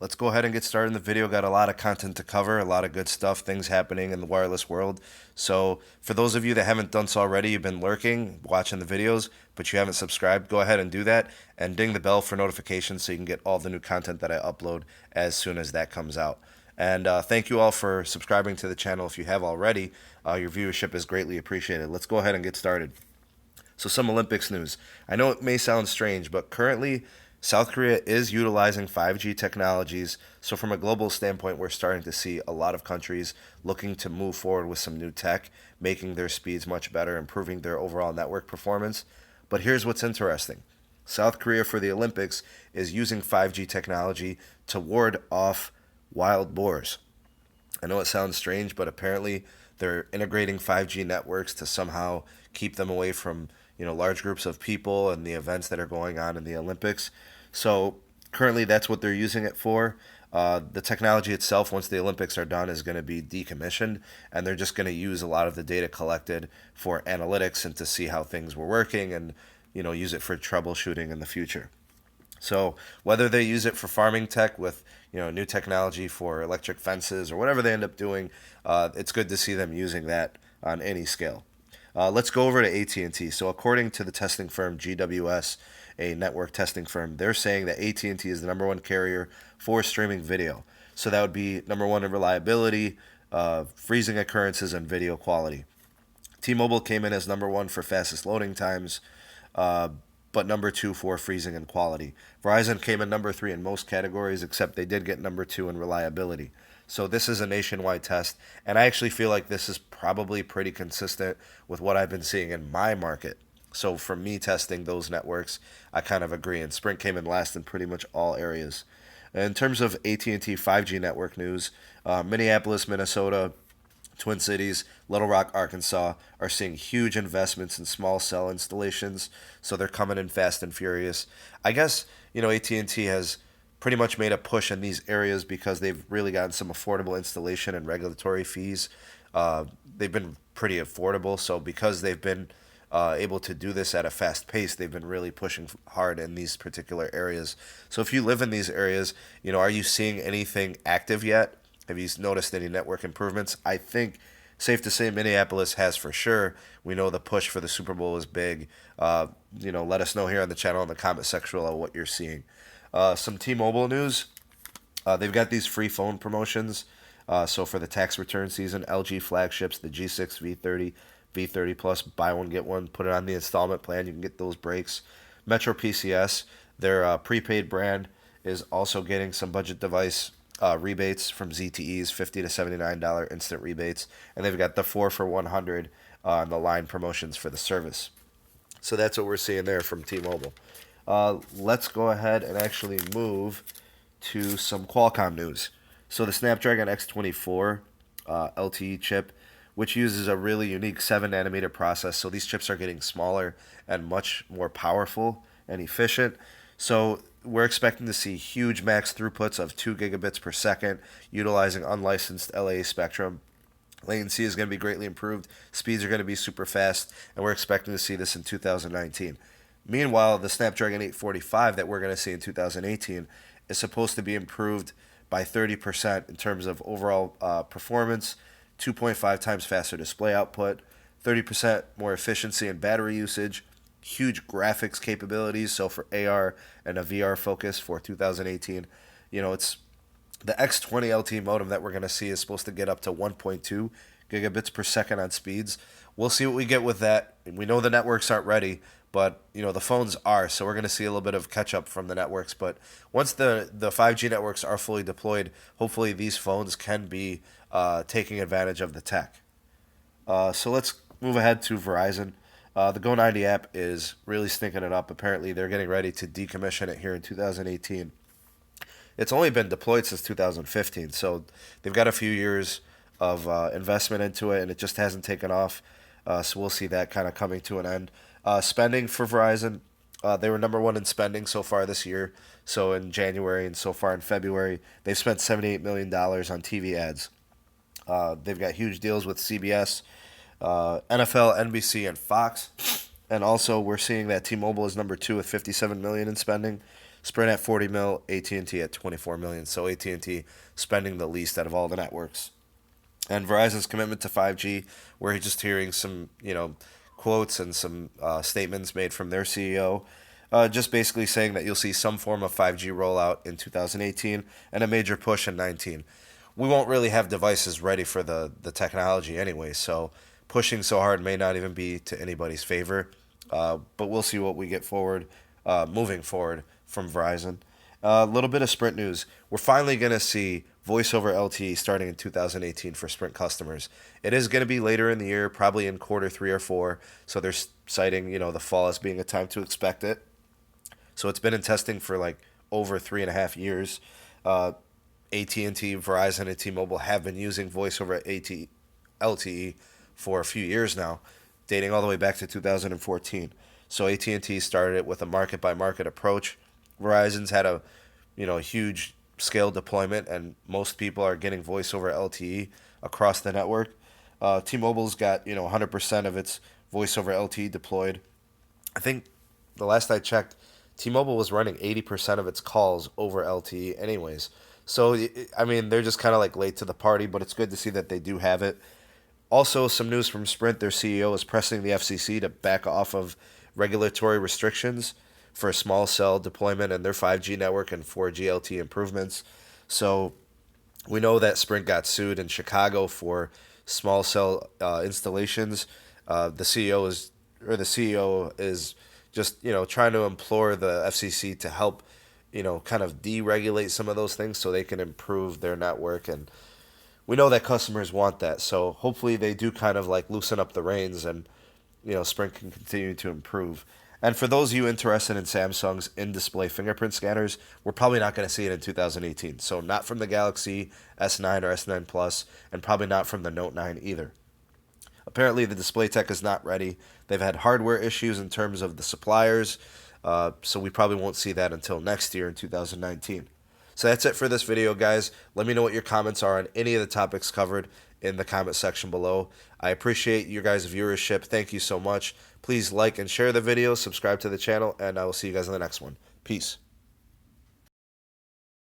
let's go ahead and get started in the video. Got a lot of content to cover, a lot of good stuff, things happening in the wireless world. So for those of you that haven't done so already, you've been lurking, watching the videos, but you haven't subscribed, go ahead and do that and ding the bell for notifications so you can get all the new content that I upload as soon as that comes out. And thank you all for subscribing to the channel if you have already. Your viewership is greatly appreciated. Let's go ahead and get started. So some Olympics news. I know it may sound strange, but currently South Korea is utilizing 5G technologies. So from a global standpoint, we're starting to see a lot of countries looking to move forward with some new tech, making their speeds much better, improving their overall network performance. But here's what's interesting. South Korea for the Olympics is using 5G technology to ward off wild boars. I know it sounds strange, but apparently they're integrating 5G networks to somehow keep them away from, large groups of people and the events that are going on in the Olympics. So currently that's what they're using it for. The technology itself, once the Olympics are done, is going to be decommissioned, and they're just going to use a lot of the data collected for analytics and to see how things were working and, use it for troubleshooting in the future. So whether they use it for farming tech with new technology for electric fences or whatever they end up doing, it's good to see them using that on any scale. Let's go over to AT&T. So according to the testing firm GWS, a network testing firm, they're saying that AT&T is the number one carrier for streaming video. So that would be number one in reliability, freezing occurrences, and video quality. T-Mobile came in as number one for fastest loading times, uh, but number two for freezing and quality. Verizon came in number three in most categories, except they did get number two in reliability. So this is a nationwide test, and I actually feel like this is probably pretty consistent with what I've been seeing in my market. So for me testing those networks, I kind of agree. And Sprint came in last in pretty much all areas. In terms of AT&T 5G network news, Minneapolis, Minnesota, Twin Cities, Little Rock, Arkansas are seeing huge investments in small cell installations, so they're coming in fast and furious. I guess, AT&T has pretty much made a push in these areas because they've really gotten some affordable installation and regulatory fees. They've been pretty affordable, so because they've been able to do this at a fast pace, they've been really pushing hard in these particular areas. So if you live in these areas, are you seeing anything active yet? Have you noticed any network improvements? I think safe to say Minneapolis has for sure. We know the push for the Super Bowl is big. Let us know here on the channel in the comment section of what you're seeing. Some T-Mobile news. They've got these free phone promotions. So for the tax return season, LG flagships, the G6, V30, V30 Plus, buy one, get one, put it on the installment plan. You can get those breaks. Metro PCS, their prepaid brand, is also getting some budget device rebates from ZTEs, $50 to $79 instant rebates. And they've got the 4 for 100 on the line promotions for the service. So that's what we're seeing there from T-Mobile. Let's go ahead and actually move to some Qualcomm news. So the Snapdragon X24 LTE chip, which uses a really unique 7 nanometer process. So these chips are getting smaller and much more powerful and efficient. So we're expecting to see huge max throughputs of 2 gigabits per second utilizing unlicensed LA spectrum. Latency is going to be greatly improved. Speeds are going to be super fast, and we're expecting to see this in 2019. Meanwhile, the Snapdragon 845 that we're going to see in 2018 is supposed to be improved by 30% in terms of overall performance, 2.5 times faster display output, 30% more efficiency in battery usage, huge graphics capabilities. So for AR and a VR focus for 2018, it's the X20 LTE modem that we're going to see is supposed to get up to 1.2 gigabits per second on speeds. We'll see what we get with that. We know the networks aren't ready, but the phones are, so we're going to see a little bit of catch up from the networks. But once the 5G networks are fully deployed, hopefully these phones can be taking advantage of the tech. So let's move ahead to Verizon. The Go 90 app is really stinking it up. Apparently, they're getting ready to decommission it here in 2018. It's only been deployed since 2015, so they've got a few years of investment into it, and it just hasn't taken off. So we'll see that kind of coming to an end. Spending for Verizon, they were number one in spending so far this year. So in January and so far in February, they've spent $78 million on TV ads. They've got huge deals with CBS, NFL, NBC, and Fox. And also, we're seeing that T-Mobile is number two with $57 million in spending. Sprint at 40 mil, AT&T at 24 million. So AT&T spending the least out of all the networks. And Verizon's commitment to 5G, we're just hearing some, quotes and some statements made from their CEO, just basically saying that you'll see some form of 5G rollout in 2018 and a major push in 19. We won't really have devices ready for the technology anyway, so pushing so hard may not even be to anybody's favor. But we'll see what we get moving forward from Verizon. A little bit of Sprint news. We're finally going to see voice over LTE starting in 2018 for Sprint customers. It is going to be later in the year, probably in quarter 3 or 4. So they're citing, the fall as being a time to expect it. So it's been in testing for like over 3.5 years. AT&T, Verizon, and T-Mobile have been using voice over LTE for a few years now, dating all the way back to 2014. So AT&T started it with a market by market approach. Verizon's had a huge scale deployment, and most people are getting voice over LTE across the network. T-Mobile's got 100% of its voice over LTE deployed. I think the last I checked, T-Mobile was running 80% of its calls over LTE anyways. So I mean, they're just kind of like late to the party, but it's good to see that they do have it. Also, some news from Sprint. Their CEO is pressing the FCC to back off of regulatory restrictions for small cell deployment in their 5G network and 4G LTE improvements. So we know that Sprint got sued in Chicago for small cell installations. The CEO is just trying to implore the FCC to help kind of deregulate some of those things so they can improve their network. And we know that customers want that. So hopefully they do kind of like loosen up the reins, and Sprint can continue to improve. And for those of you interested in Samsung's in-display fingerprint scanners, we're probably not going to see it in 2018. So not from the Galaxy S9 or S9 Plus, and probably not from the Note 9 either. Apparently, the display tech is not ready. They've had hardware issues in terms of the suppliers, so we probably won't see that until next year in 2019. So that's it for this video, guys. Let me know what your comments are on any of the topics covered in the comment section below. I appreciate your guys' viewership. Thank you so much. Please like and share the video, subscribe to the channel, and I will see you guys in the next one. Peace.